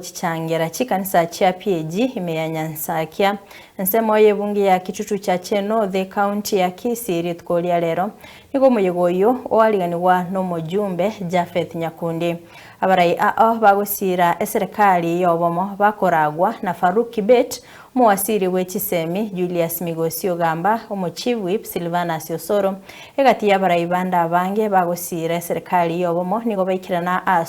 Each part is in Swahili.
Chichangira chikanisa cha PAG imeyanyansakia nsemo yebungi ya Kitutu cha Cheno the county ya Kisii ritukolia lero niko muyegoyo owaliganiwa n'omujumbe Japheth Nyakundi abarai bagusira eserikali yobomo bakoragwa na Farouk Kibet muwasiri w'ekisemi Julius Migosi ogamba omuchief whip Silvanus Osoro egati yabarai banda bange bagusira eserikali yobomo nigo baikirana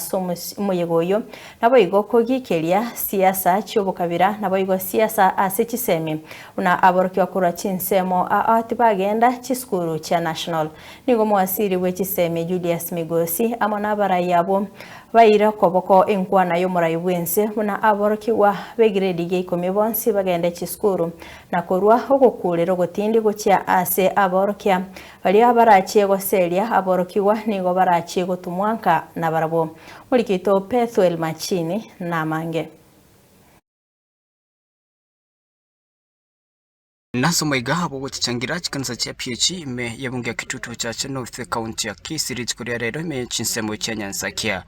muyegoyo nabo igokogikelia siasa cyobukabira nabo igo siasa asechisemi una aborokiwa kura chinsemo atibagenda chiskuru cha national nigo muwasiri w'ekisemi Julius Migosi amona abarai yabo bayira koboko enkwana yo murai bwense una aborokiwa begrade ge komebonsi bagenda chiskuru na korwa ogokulero gotindi gocha ase aborokia bali abarachiye goselia aborokiwa nigo barachiye gotumwanka na barabo mulikito Pethuel Machini na mange Naso Maigabo wachichangira chikanisa cha PAG ime yabungi ya Kitutu cha Cheno the county ya Kisii ritukolia lero ime chinsemo cha nyansakia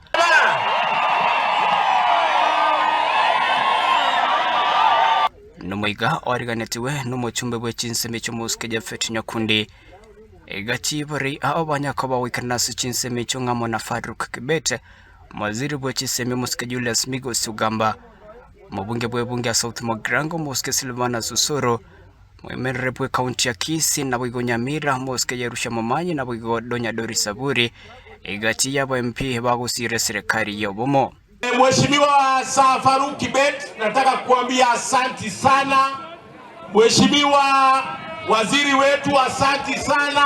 Nomaiga origanetiwe n'umuchumbe w'echinseme cy'omuske Japheth Nyakundi egati bari abanyakaba wikanasi chinseme cyo ngamo na Farouk Kibet mwaziri w'echiseme muske Julius Migosi ugamba mubunge bw'ebunge South Mogrango muske Silvanus Osoro mwemerere bwe county ya Kisii na bwigo Nyamira muske Yerusha Momanyi na bwigo Donya Doris Saburi egati yabo MP bagusire serikali yobomo. Mheshimiwa Farouk Kibet, nataka kuambia asanti sana. Mheshimiwa waziri wetu asanti sana.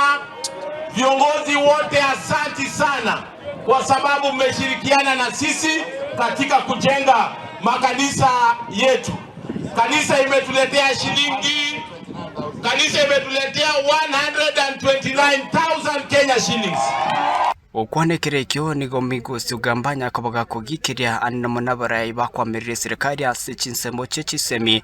Viongozi wote asanti sana kwa sababu mmeshirikiana na sisi katika kujenga makanisa yetu. Kanisa imetuletea shilingi, kanisa imetuletea 129,000 Kenya shillings. Okwane kirekyo nigo Migosi ugambanya akabaga kugikiria anamona barai bakwamirire serikali ase chinsemo chechisemi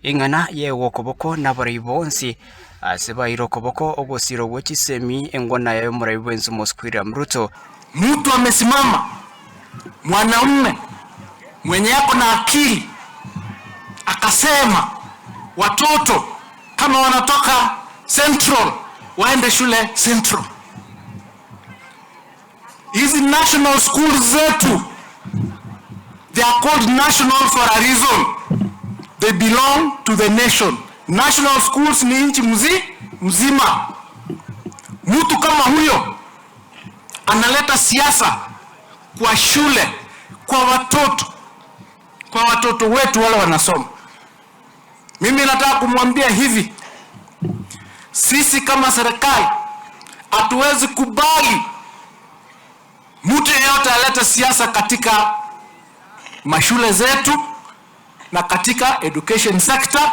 ingana ye wokoboko nabarai bonsi ase bairokoboko ogosiro w'echisemi engona yayo murai bwenzu Moskwira Mruto. Mtu amesimama mwanaume mwenye yako na akili akasema watoto kama wanatoka Central waende shule Central. Hizi national schools zetu, they are called national for a reason. They belong to the nation. National schools ni nchi mzima. Mtu kama huyo analeta siasa kwa shule, kwa watoto wetu wale wanasoma. Mimi nataka kumwambia hivi, sisi kama serikali hatuwezi kubali mtu yeyote aleta siasa katika mashule zetu na katika education sector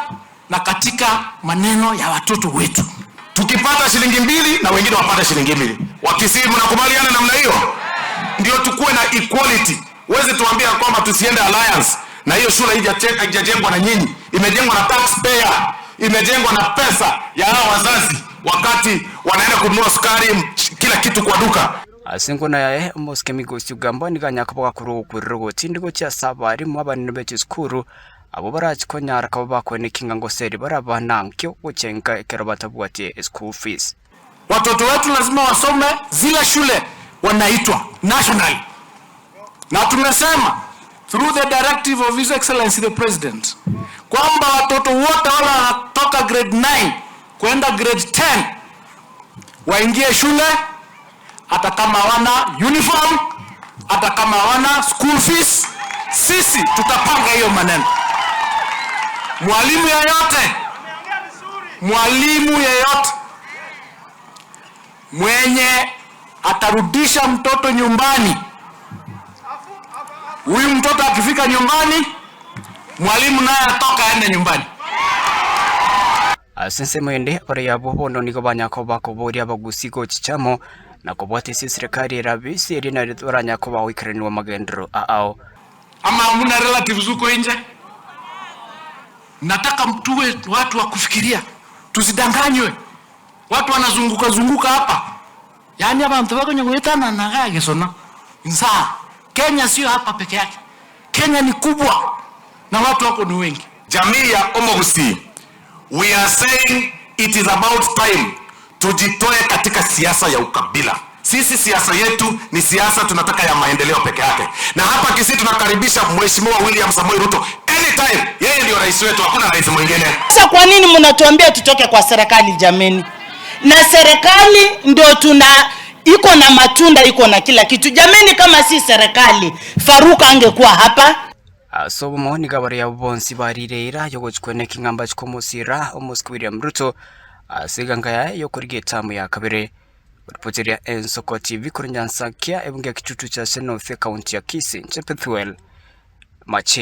na katika maneno ya watoto wetu. Tukipata shilingi 2 na wengine wapata shilingi 2. Wakisii mnakubaliana namna hiyo? Ndio tukue na equality. Wezi tuambia kwamba tusiende alliance na hiyo shule haijajengwa na nyinyi. Imejengwa na taxpayer, imejengwa na pesa ya hao wazazi wakati wanaenda kununua sukari kila kitu kwa duka. Asengona yae muske Migosi ugamba niganyakabaga kurukuriro gotindigo cha sabari mwabani b'echiskuru abo barachikonyara kaba bakwenekinga ngo seri barabanangyo gucenga ekero batabwate school fees. Watoto wetu lazima wasome zile shule wanaitwa national. Na tumesema through the directive of His Excellency the President kwamba watoto wote wale wanatoka grade 9 kwenda grade 10 waingie shule hata kama wana uniform, hata kama wana school fees. Sisi tutapanga hiyo maneno. Mwalimu yeyote mwenye atarudisha mtoto nyumbani, huyu mtoto akifika nyumbani, mwalimu naye atoka aende nyumbani. Asense mwende ore yabo bono nigo banyako boria bagusiko chichamo na kubwate si serikali rabisi erina ritoranya ko bawikiraniwa magendero ao. Ama muna relatives uko nje? Nataka mtuwe watu wa kufikiria. Tusidanganywe. Watu wanazunguka hapa. Yaani abantu bako nyuguitana na gagesona. Insa Kenya sio hapa peke yake. Kenya ni kubwa na watu wako ni wengi. Jamii ya Omogusi, we are saying it is about time tujitoe katika siasa ya ukabila. Sisi siasa yetu ni siasa tunataka ya maendeleo peke yake. Na hapa Kisii tunakaribisha Mheshimiwa William Samoei Ruto anytime. Yeye ndio rais wetu, hakuna rais mwingine. Sasa kwa nini mnatuambia tutoke kwa serikali jameni? Na serikali ndio iko na matunda, iko na kila kitu. Jameni, kama si serikali, Faruka angekuwa hapa. So maoni gabari ya bonsi barirera yogochkwene kingamba chikomusira Omusiki William Ruto asigangaya yokurigetamu ya kabere. Ripotiria Ensoko TV kuri Nyansakia ebunge kichutu cha North County ya Kisii Chepethwell Mache.